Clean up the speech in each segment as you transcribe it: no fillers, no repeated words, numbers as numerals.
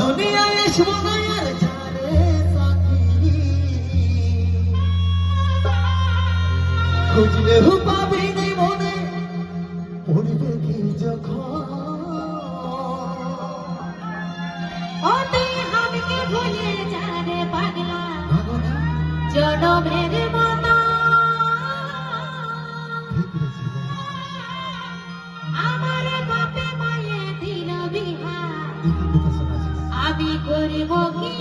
দুনিয়ায় আসবো না আর জানে সাথী খুঁজলে পাবি নি মনে পড়বে কি যখন আমাকে ভুলে যারে পাগলা জনমের মতো আমার বাপে মায়ে দিল বিহা আমি করব কি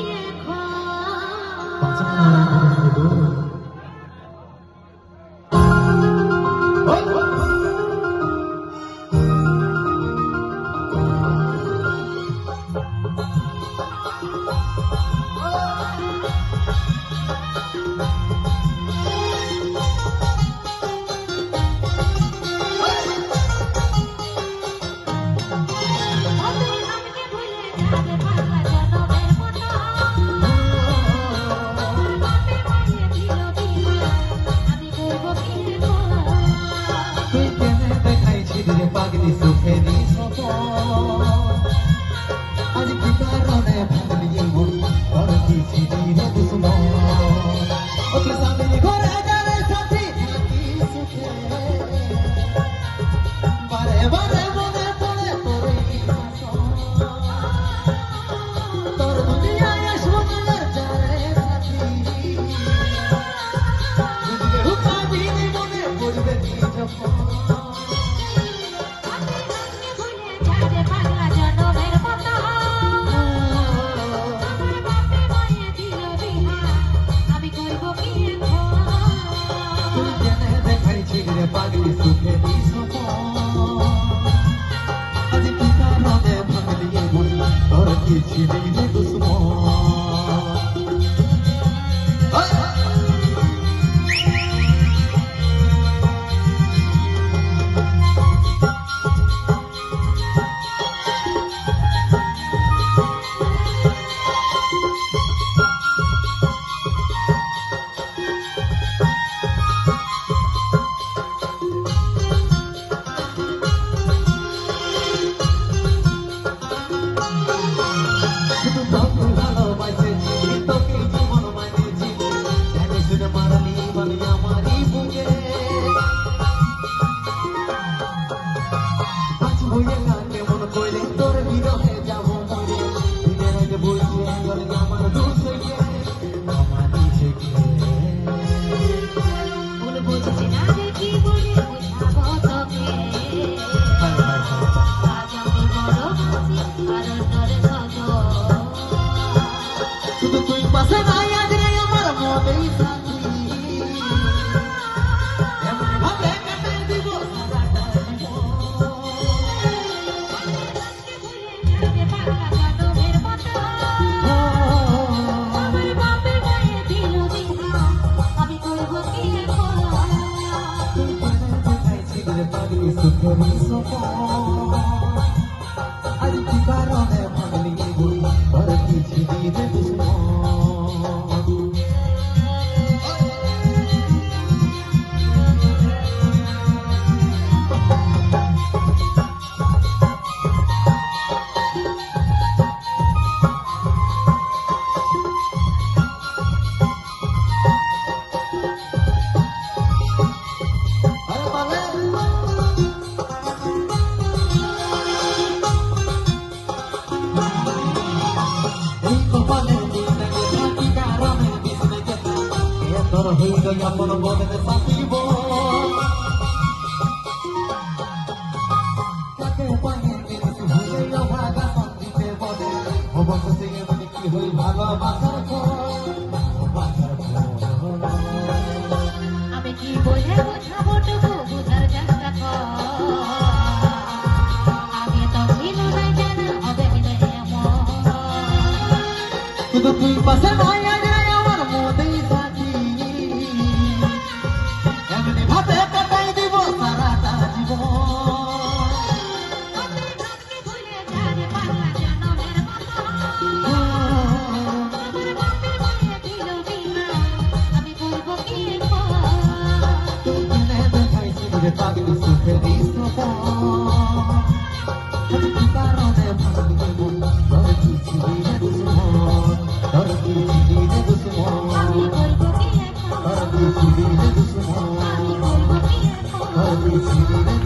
পাগলি সুখে দিস আজ কি কারণে ভাবলি মন তোর কি ছিলি দুশ্মন ওকে সামনে ঘরে যারে সাথী থাকি সুখে বারে বারে মনে পড়ে তোর দুনিয়ায় আসবো না যারে সাথী বুঝলে পাবি মনে পড়বে কি যখন পাগলি সুখে দিস আজ কি কারণে ভাবলি মন তোর কি ছিলি দুশ্মন কেমন কইলে তোর বিরহে যাব মরে দিনের আগে বলছে আমার দুঃখে আমার নিজেকে ভুল বুঝছি না যে কি বলে বুঝাবো তোকে আজ আমি বড় খুশি আর তোর সজো শুধু তুই পাশে নাই আজ রে আমার মনেই সাথী এমন ভাবে কেটে দিব সারাটা পাগলি সুখে দিস আজ কি কারণে ভাবলি তোর কি ছিলি দুশ্মন তোর হইল আপন বদলে সাথিব কাকে পানি জিনিস হইল ভাগা সঙ্গীতে বলে অবশ্য সিংহে মানে কি হই ভালোবাসার আমি কি বলে বোঝাবো টুকু বুঝার চেষ্টা কর আগে তো ছিল না জানা হবে কি না এমন শুধু তুই পাশে নয় আমার মনেই সাথী এমনি ভাবে কাটাই দিব সারাটা জীবন ভুলে যারে পাগলা জনমের মতো আমার বাপের মায়ে দিল বিনা আমি করবো কি দেখাইছি পাগলি সুখে দিস কারণে ভাবলি মন কি ছিলি রে দুশ্মন তোর কি ছিলি রে দুশ্মন আমি করব কি এখন তোর কি ছিলি রে দুশ্মন আমি করব কি এখন তোর কি ছিলি রে